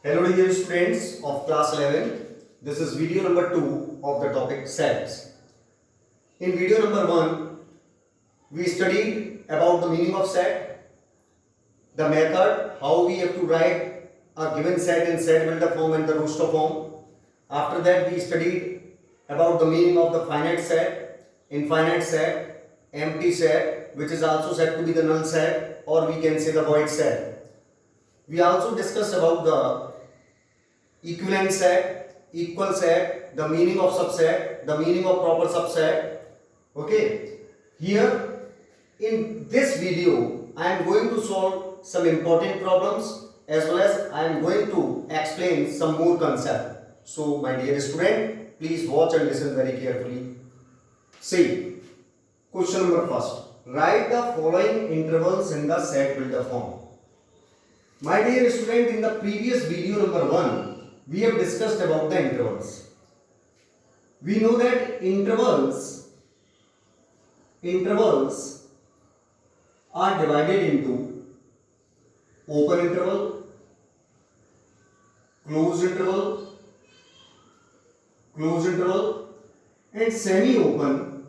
Hello dear students of class 11. This is video number 2 of the topic sets. In video number 1, we studied about the meaning of set, the method, how we have to write a given set in set builder form and the roster form. After that, we studied about the meaning of the finite set, infinite set, empty set, which is also said to be the null set, or we can say the void set. We also discussed about the equivalent set, equal set, the meaning of subset, the meaning of proper subset. Okay, here in this video I am going to solve some important problems as well as I am going to explain some more concept. So my dear student, please watch and listen very carefully. See, question number first. Write the following intervals in the set builder form. My dear student, in the previous video number 1, we have discussed about the intervals. We know that intervals are divided into open interval, closed interval and semi-open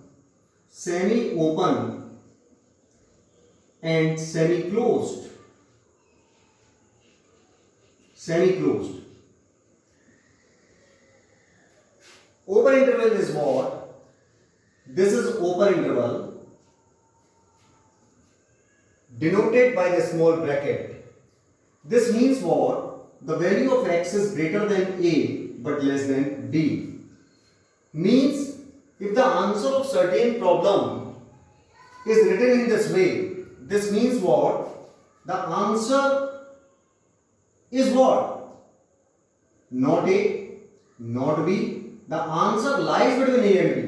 and semi-closed. Open interval is what? This is open interval denoted by the small bracket. This means what? The value of x is greater than a but less than b. Means if the answer of certain problem is written in this way, this means what? The answer is what? Not a, not b. The answer lies between a and b.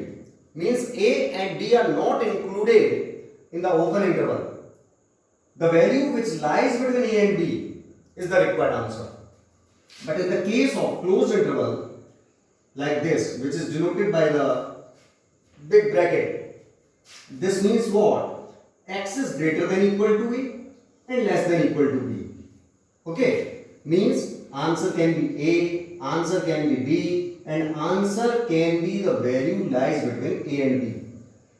Means a and b are not included in the open interval. The value which lies between a and b is the required answer. But in the case of closed interval like this, which is denoted by the big bracket, this means what? X is greater than equal to a and less than equal to b. Okay, means answer can be a, answer can be b, and answer can be the value lies between a and b.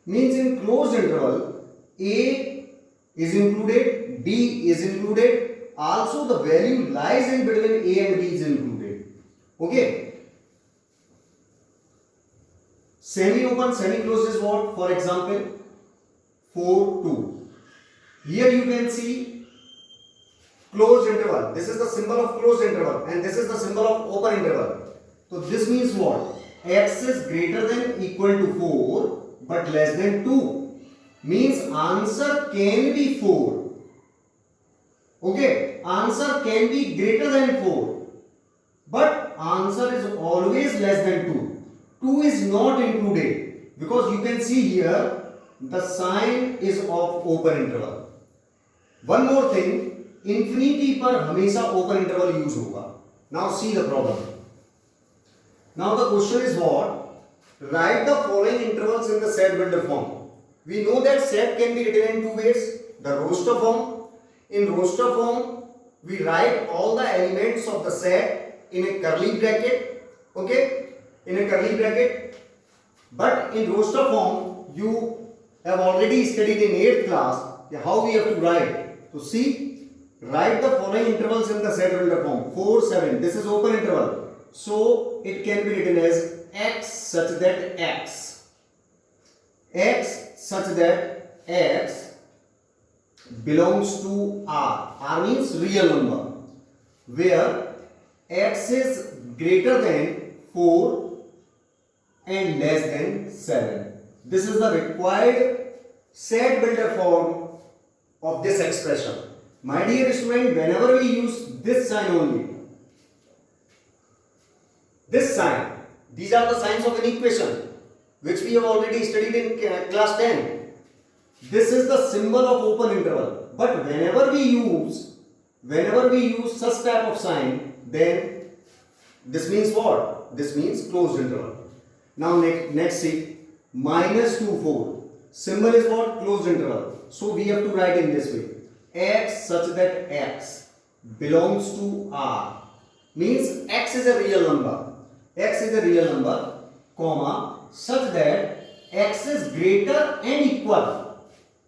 Means in closed interval, a is included, b is included, also the value lies in between a and b is included. Okay. Semi-open, semi-closed is what? For example, 4, 2. Here you can see closed interval. This is the symbol of closed interval and this is the symbol of open interval. So this means what? X is greater than equal to 4 but less than 2. Means answer can be 4. Okay, answer can be greater than 4 but answer is always less than 2. 2 is not included because you can see here the sign is of open interval. One more thing, infinity पर हमेशा open interval use होगा. Now see the problem. Now the question is what? Write the following intervals in the set builder form. We know that set can be written in two ways. The roster form. In roster form, we write all the elements of the set in a curly bracket. Okay? In a curly bracket. But in roster form, you have already studied in 8th class how we have to write. So see, write the following intervals in the set builder form. 4, 7. This is open interval. So it can be written as x such that x such that x belongs to R. R means real number where x is greater than 4 and less than 7. This is the required set builder form of this expression. My dear student, whenever we use this sign only, this sign, these are the signs of an equation which we have already studied in class 10. This is the symbol of open interval. But whenever we use such type of sign, then this means what? This means closed interval. Now next see, minus 2, 4. Symbol is what? Closed interval. So we have to write in this way. X such that X belongs to R. means x is a real number, x is a real number, comma such that x is greater and equal,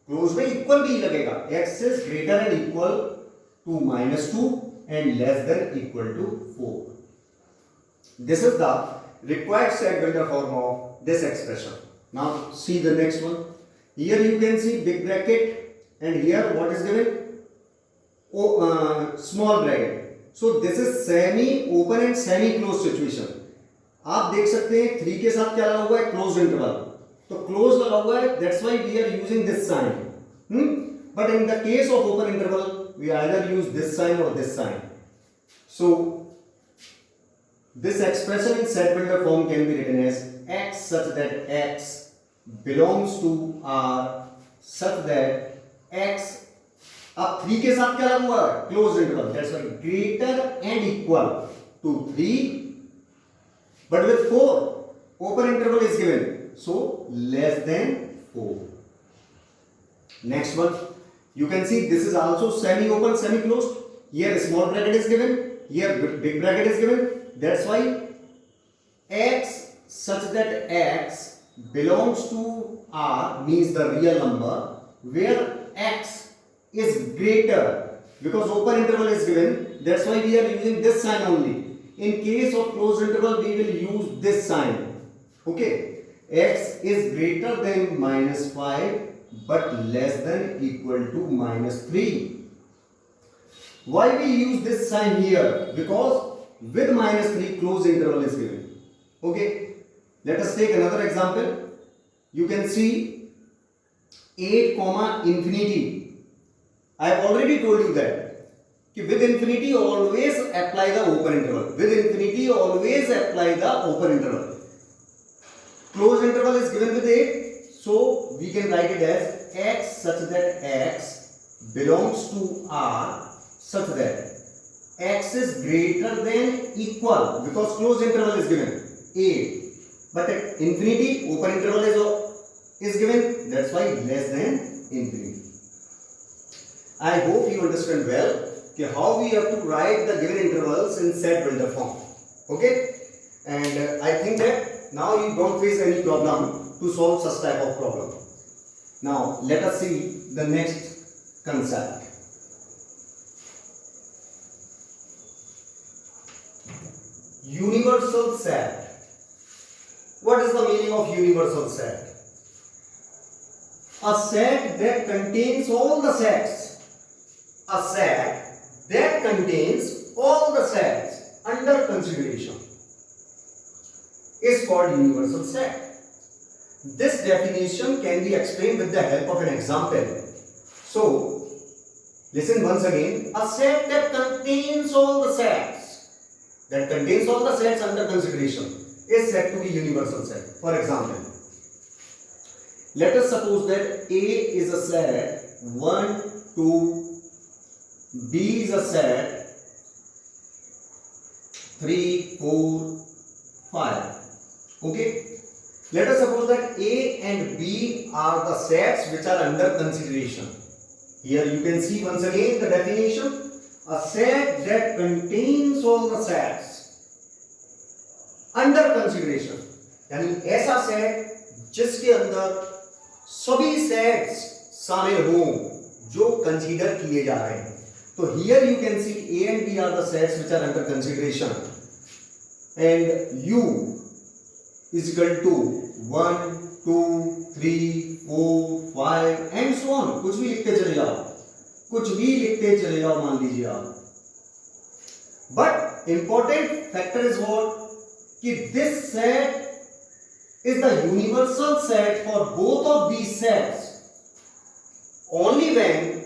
close में equal भी लगेगा, x is greater and equal to -2 and less than equal to 4. This is the required set-builder form of this expression. Now see the next one. Here you can see big bracket and here what is given? Small bracket. So this is semi open and semi closed situation. आप देख सकते हैं 3 के साथ क्या लगा हुआ है? Close interval. तो क्लोज लगा हुआ है, that's why we are using this sign. But in the case of open interval, we either use this sign or this sign. So this expression in set builder form can be written as x such that x belongs to R such that x, अब 3 के साथ क्या लगा हुआ है? Close interval, that's why greater and equal to 3, but with 4 open interval is given, so less than 4. Next one, you can see this is also semi open semi closed. Here small bracket is given, here big bracket is given, that's why x such that x belongs to R means the real number where x is greater, because open interval is given, that's why we are using this sign only. In case of closed interval we will use this sign. Okay, x is greater than -5 but less than equal to -3. Why we use this sign here? Because with -3 closed interval is given. Okay, let us take another example. You can see 8 comma infinity. I have already told you that with infinity always apply the open interval. With infinity always apply the open interval. Closed interval is given with 8, so we can write it as x such that x belongs to R such that x is greater than equal, because closed interval is given 8, but at infinity open interval is given, that's why less than infinity. I hope you understand well how we have to write the given intervals in set builder form. Okay, and I think that now you don't face any problem to solve such type of problem. Now let us see the next concept. Universal set. What is the meaning of universal set? A set that contains all the sets. A set that contains all the sets under consideration is called universal set. This definition can be explained with the help of an example. So, listen once again. A set that contains all the sets, under consideration is said to be universal set. For example, let us suppose that A is a set 1, 2, B is a set 3, 4, 5. Okay, let us suppose that A and B are the sets which are under consideration. Here you can see once again the definition. A set that contains all the sets under consideration, यानी ऐसा set जिसके अंदर सभी sets शामिल हों जो consider किए जा रहे हैं. So here you can see A and B are the sets which are under consideration, and U is equal to 1, 2, 3, 4, 5 and so on. कुछ भी लिखते चले जाओ, मान लीजिए आप. But important factor is what? कि this set is the universal set for both of these sets only when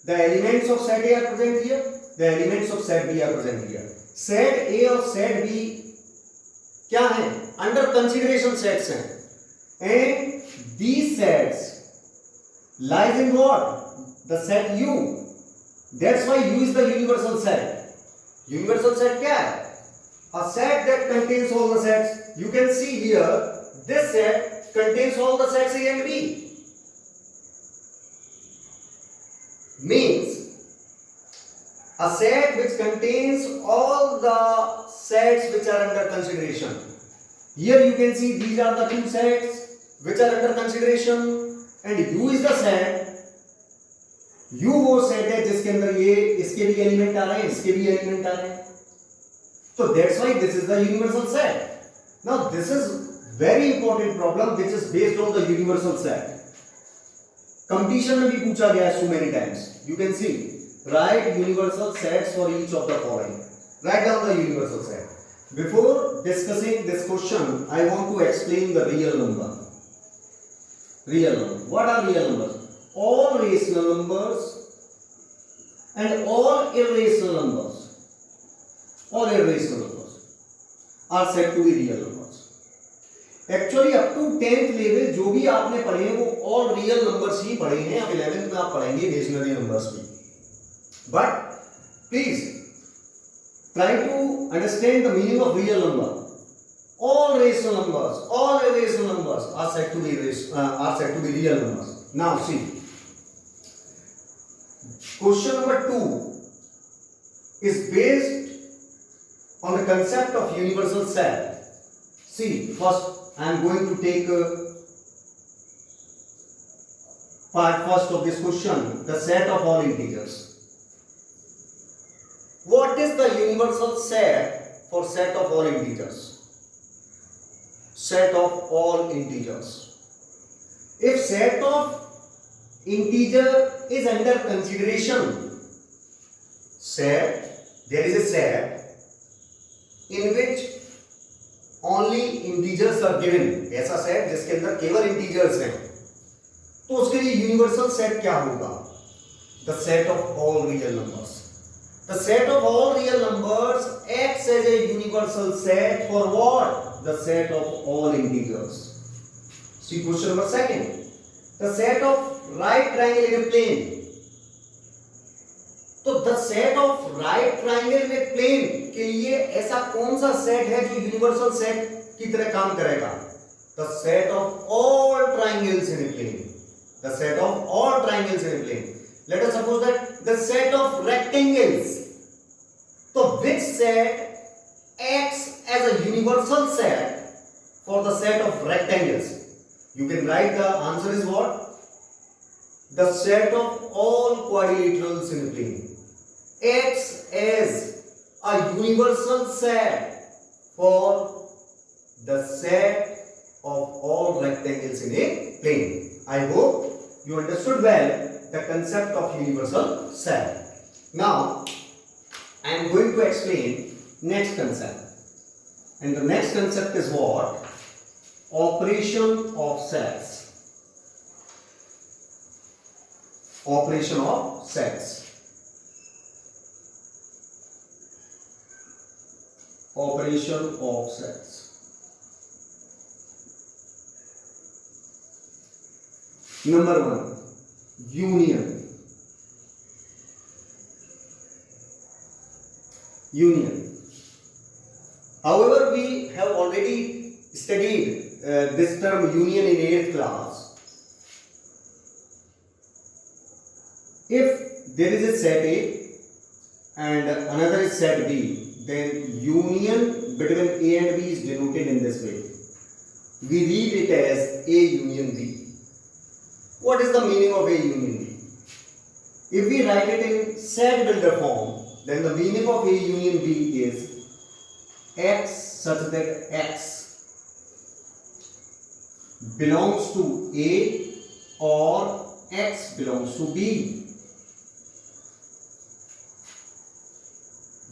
the elements of set A are present here, the elements of set B are present here. Set A और set B क्या है? Under consideration sets हैं, and these sets lies in what? The set U. That's why U is the universal set. Universal set क्या है? A set that contains all the sets. You can see here this set contains all the sets A and B. Means A set which contains all the sets which are under consideration. Here you can see these are the two sets which are under consideration and U is the set. U वो set है जिसके अंदर ये इसके भी element आ रहे हैं, इसके भी एलिमेंट आ रहे हैं. So that's why this is the universal set. Now this is very important problem which is based on the universal set. Competition में भी पूछा गया है so many times. You can see. Write universal sets for each of the following. Write down the universal set. Before discussing this question, I want to explain the real number. Real number. What are real numbers? All rational numbers and all irrational numbers. All irrational numbers are said to be real numbers. Actually up to 10th level जो भी आपने पढ़े हैं वो all real numbers ही पढ़े हैं. अब 11th में आप पढ़ेंगे imaginary numbers भी. But please try to understand the meaning of real number. All rational numbers, all irrational numbers are said to be real numbers. Now see, question number 2 is based on the concept of universal set. See, first I am going to take part first of this question, the set of all integers. What is the universal set for set of all integers? Set of all integers. If set of integer is under consideration, there is a set in which only integers are given. ऐसा set जिसके अंदर केवल integers हैं, तो उसके लिए universal set क्या होगा? The set of all real numbers. The set of all real numbers acts as a universal set for what? The set of all integers. See question number 2. The set of right triangle in a plane. तो the set of right triangle in a plane के लिए ऐसा कौन सा set है जो universal set की तरह काम करेगा? The set of all triangles in a plane. The set of all triangles in a plane. Let us suppose that the set of rectangles. So which set acts as a universal set for the set of rectangles? You can write the answer is what? The set of all quadrilaterals in a plane acts as a universal set for the set of all rectangles in a plane. I hope you understood well the concept of universal set. Now I am going to explain next concept, and the next concept is what? Operation of sets. Operation of sets. Operation of sets. Number 1, union. Union. However, we have already studied this term union in 8th class. If there is a set A and another is set B, then union between A and B is denoted in this way. We read it as A union B. What is the meaning of A union B? If we write it in set builder form, then the meaning of A union B is X such that X belongs to A or X belongs to B.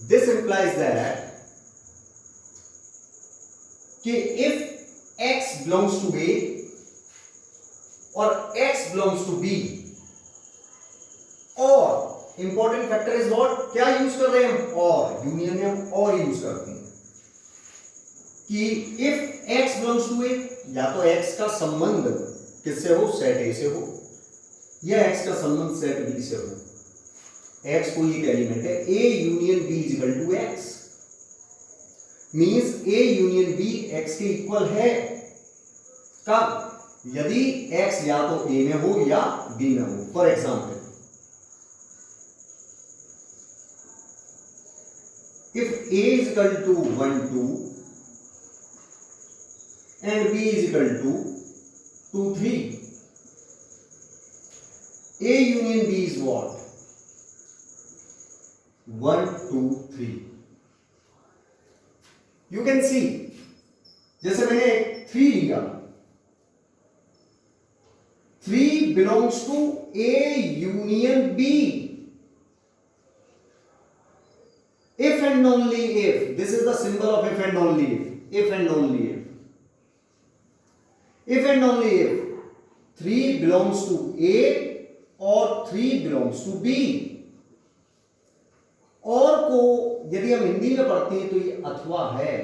This implies that if X belongs to A or X belongs to B, or important factor is what, क्या use कर रहे हैं हम? और union में हम और use करते हैं कि इफ x बिलोंग्स टू ए, या तो x का संबंध किससे हो? सेट ए से हो, या x का संबंध सेट बी से हो. x कोई एक एलिमेंट है, a union b is equal to x, means a union b x के इक्वल है. कब? यदि x या तो a में हो या b में हो. For example if A is equal to 1 2 and B is equal to 2 3, A union B is what? 1 2 3. You can see, जैसे मैंने 3 लिया, 3 belongs to A union B. If and only if, this is the symbol of if and only if and only if and only if 3 belongs to A or 3 belongs to B. और को यदि हम हिंदी में पढ़ते हैं तो ये अथवा है।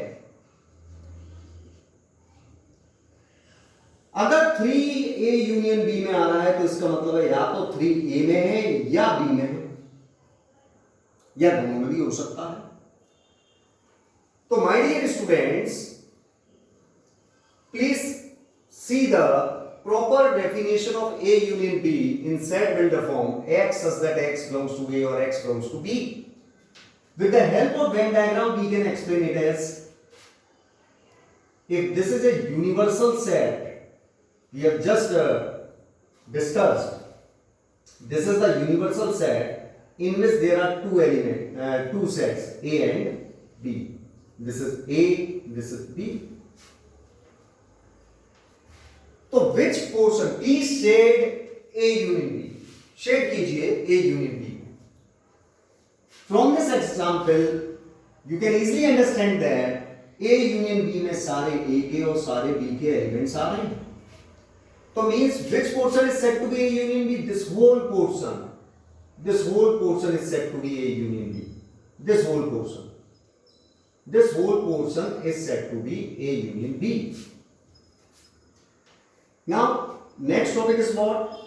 अगर 3A यूनियन B में आ रहा है तो इसका मतलब है या तो 3A में है या B में है, या दोनों में भी हो सकता है। तो my dear students, please see the proper definition of A union B in set builder form X such that X belongs to A or X belongs to B. With the help of Venn diagram, we can explain it as, if this is a universal set, we have just discussed, this is the universal set in which there are two sets, A and B. This is A, this is B. So which portion, please shade A union B, shade कीजिए A union B. From this example, you can easily understand that A union B में सारे A के और सारे B के elements आ रहे हैं। तो means which portion is said to be A union B? This whole portion. This whole portion is said to be A union B. This whole portion. This whole portion is said to be A union B. Now, next topic is what?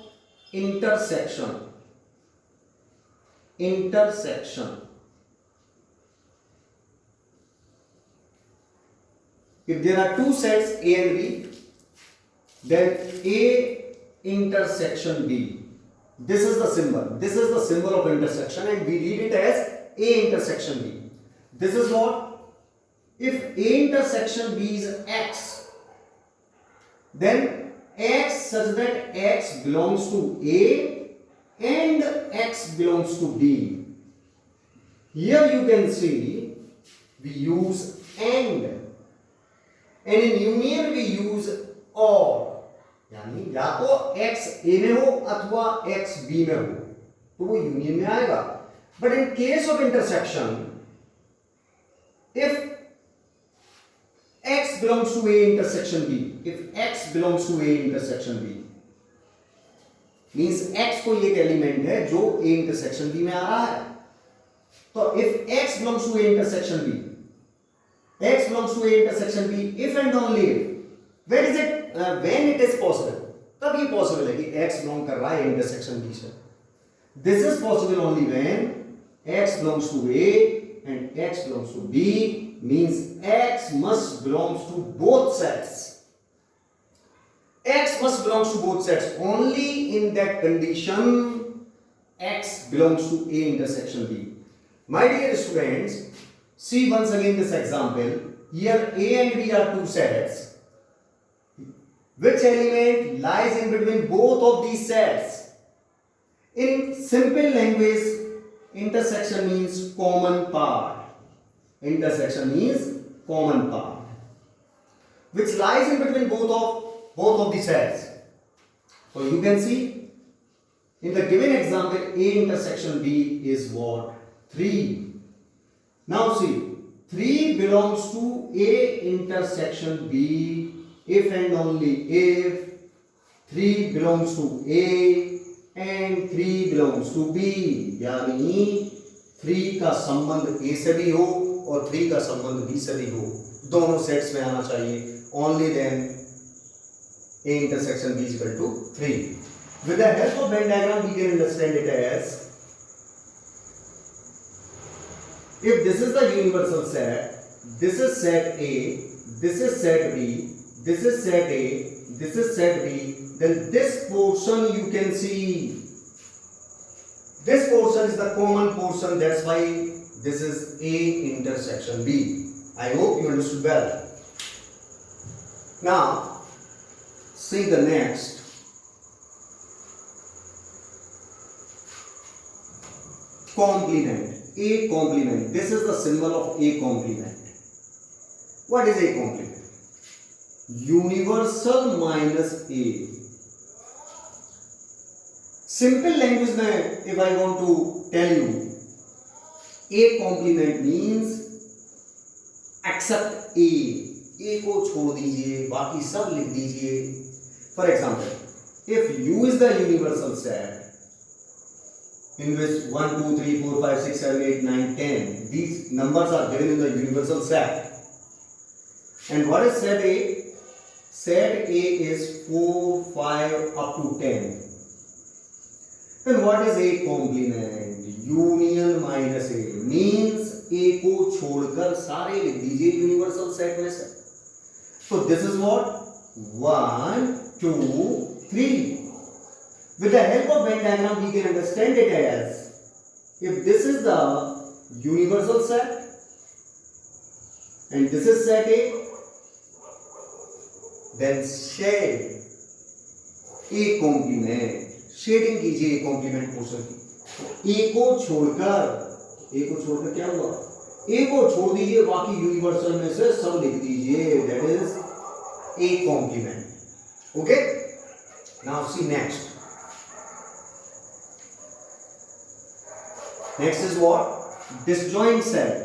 Intersection. Intersection. If there are two sets A and B, then A intersection B. This is the symbol. This is the symbol of intersection, and we read it as A intersection B. This is what? If A intersection B is X, then X such that X belongs to A and X belongs to B. Here you can see we use and in union we use or, यानी या तो X A में हो अथवा X B में हो तो वो यूनियन में आएगा। But in case of intersection, if X belongs to A intersection B, if X belongs to A intersection B, means X कोई एक एलिमेंट है जो A intersection B में आ रहा है। तो if X belongs to A intersection B, X belongs to A intersection B, if and only if, when is it, when it is possible, तब ये possible है कि X belong कर रहा है A intersection B से। This is possible only when X belongs to A and X belongs to B, means X must belongs to both sets. X must belongs to both sets. Only in that condition X belongs to A intersection B. My dear students, see once again this example. Here A and B are two sets. Which element lies in between both of these sets? In simple language, intersection means common part. Intersection means common part, which lies in between both of the sets. So you can see in the given example A intersection B is what? 3. Now see, 3 belongs to A intersection B if and only if 3 belongs to A and 3 belongs to B, यानी 3 का संबंध A से भी हो और 3 का संबंध B से भी हो, दोनों सेट्स में आना चाहिए। Only then A intersection B is equal to 3. With the help of Venn diagram, we can understand it as, if this is the universal set, this is set A, this is set B, this is set A, this is set B, then this portion you can see, this portion is the common portion, that's why This is A intersection B. I hope you understood well. Now, see the next. Complement. A complement. This is the symbol of A complement. What is A complement? Universal minus A. Simple language में if I want to tell you, A complement means except A. A को छोड़ दीजिए, बाकी सब लिख दीजिए. For example, if U is the universal set in which 1, 2, 3, 4, 5, 6, 7, 8, 9, 10, these numbers are given in the universal set. And what is set A? Set A is 4, 5 up to 10. Then what is A complement? Union minus A means A को छोड़कर सारे लिख दीजिए universal set में से. So this is what 1, 2, 3. With the help of Venn diagram, we can understand it as if this is the universal set and this is set A, then shade A complement. Shading कीजिए A complement portion की. A को छोड़कर क्या हुआ? A को छोड़ दीजिए, बाकी यूनिवर्सल में से सब लिख दीजिए. That is A complement. Okay? Now see next. Next is what? Disjoint set.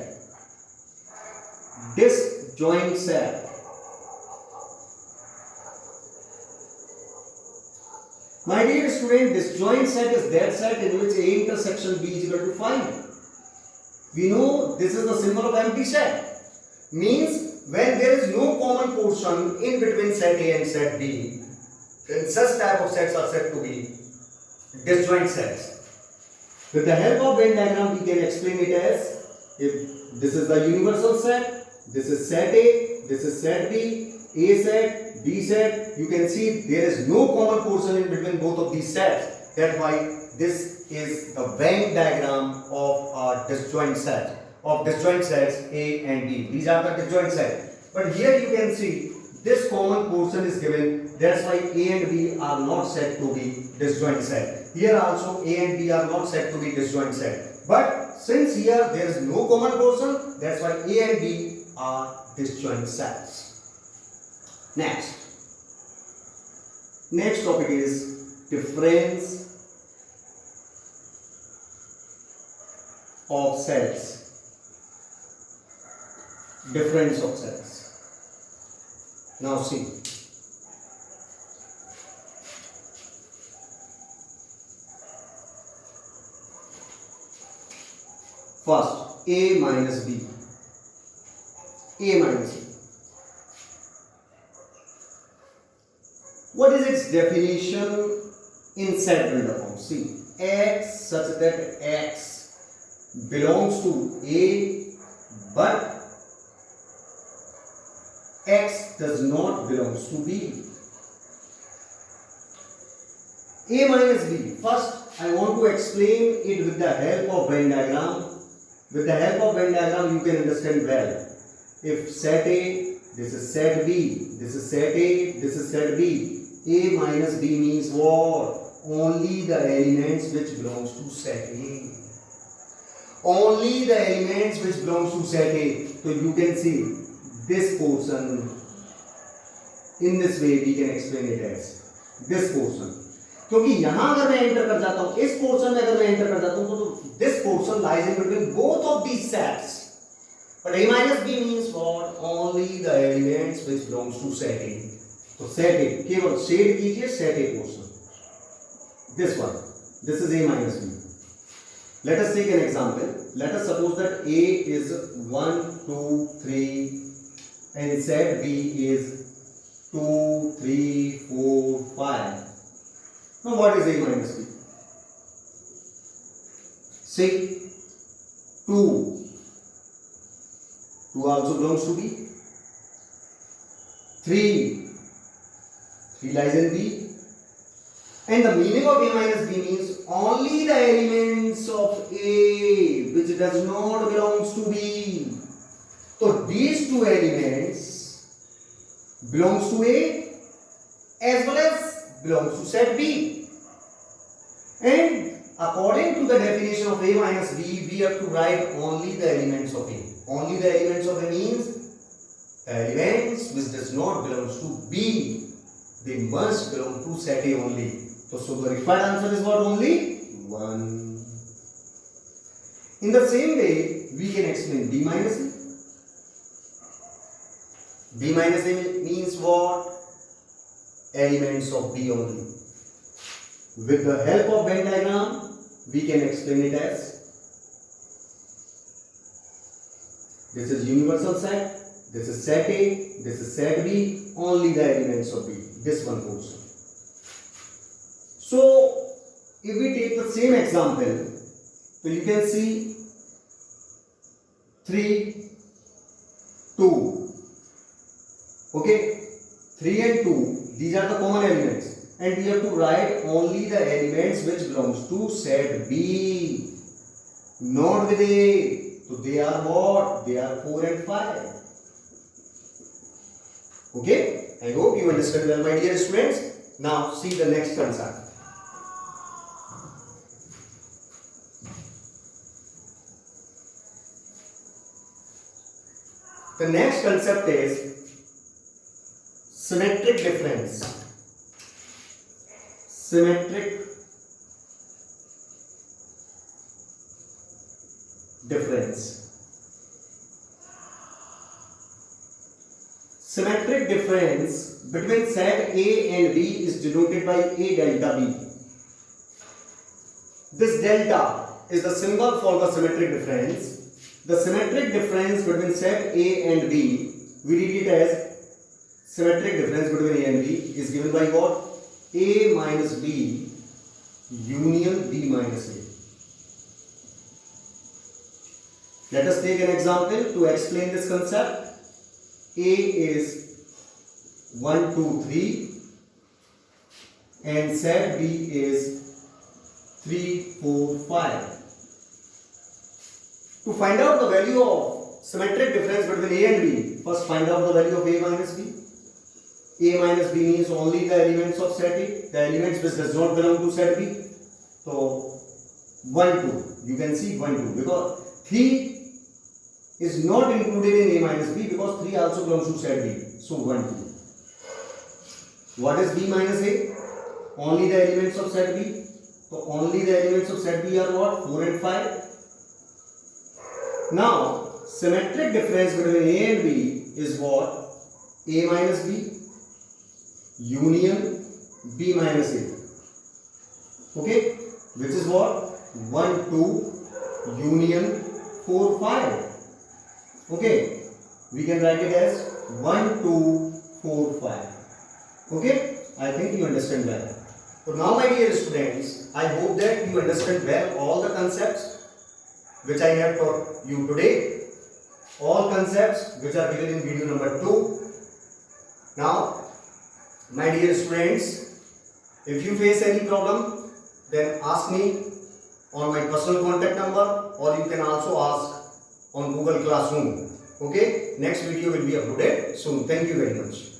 Disjoint set. My dear student, disjoint set is that set in which A intersection B is equal to 5. We know this is the symbol of empty set. Means when there is no common portion in between set A and set B, then such type of sets are said to be disjoint sets. With the help of Venn diagram, we can explain it as if this is the universal set, this is set A, this is set B, A set, B set. You can see there is no common portion in between both of these sets. That's why this is the Venn diagram of our disjoint set, of disjoint sets A and B. These are the disjoint sets. But here you can see this common portion is given. That's why A and B are not said to be disjoint set. Here also A and B are not said to be disjoint set. But since here there is no common portion, that's why A and B are disjoint sets. Next topic is difference of sets. Difference of sets. Now see. First, A minus B. A minus B. What is its definition in set builder form? See, X such that X belongs to A, but X does not belongs to B. A minus B. First, I want to explain it with the help of Venn diagram. With the help of Venn diagram, you can understand well. If set A, this is set B, this is set A, this is set B. A minus B means what? Only the elements which belongs to set A. Only the elements which belongs to set A. So you can see this portion. In this way we can explain it as this portion. क्योंकि यहां अगर मैं enter कर जाता हूं, इस portion में अगर मैं एंटर कर जाता हूं, तो this portion lies in between both of these sets. But A minus B means what? Only the elements which belongs to set A. तो set A केवल शेड कीजिए set A portion. This one. This is A minus B. Let us take an example. Let us suppose that A is 1, 2, 3 and set B is 2, 3, 4, 5. Now what is A minus B? See, 2. 2 also belongs to B. 3 lies in B. And the meaning of A minus B means only the elements of A which does not belongs to B. So these two elements belongs to A as well as belongs to set B. And according to the definition of A minus B, we have to write only the elements of A. Only the elements of A means the elements which does not belongs to B. They must belong to set A only. So the required answer is what? Only 1. In the same way, we can explain B minus A. B minus A means what? Elements of B only. With the help of Venn diagram, we can explain it as this is universal set, this is set A, this is set B, only the elements of B, this one portion. So, if we take the same example, so you can see 3, 2. Okay, 3 and 2, these are the common elements. And we have to write only the elements which belongs to set B, not with A. So they are what? They are 4 and 5. Okay, I hope you understand well, my dear students. Now see the next concept. The next concept is symmetric difference. Symmetric difference. Symmetric difference between set A and B is denoted by A delta B. This delta is the symbol for the symmetric difference. The symmetric difference between set A and B, we read it as symmetric difference between A and B is given by what? A minus B union B minus A. Let us take an example to explain this concept. A is 1, 2, 3 and set B is 3, 4, 5. To find out the value of symmetric difference between A and B, first find out the value of A minus B. A minus B means only the elements of set A, the elements which does not belong to set B. So 1, 2, you can see 1, 2 because 3 is not included in A minus B because 3 also belongs to set B. So 1, 2. What is B minus A? Only the elements of set B. So only the elements of set B are what? 4 and 5. Now symmetric difference between A and B is what? A minus B union B minus A. Okay, which is what? 1, 2 union 4, 5. Okay, we can write it as 1, 2, 4, 5. Okay, I think you understand well. So now my dear students, I hope that you understand well all the concepts which I have taught you today. All concepts which are given in video number 2. Now, my dear students, if you face any problem, then ask me on my personal contact number or you can also ask on Google Classroom. Okay, next video will be uploaded soon. Thank you very much.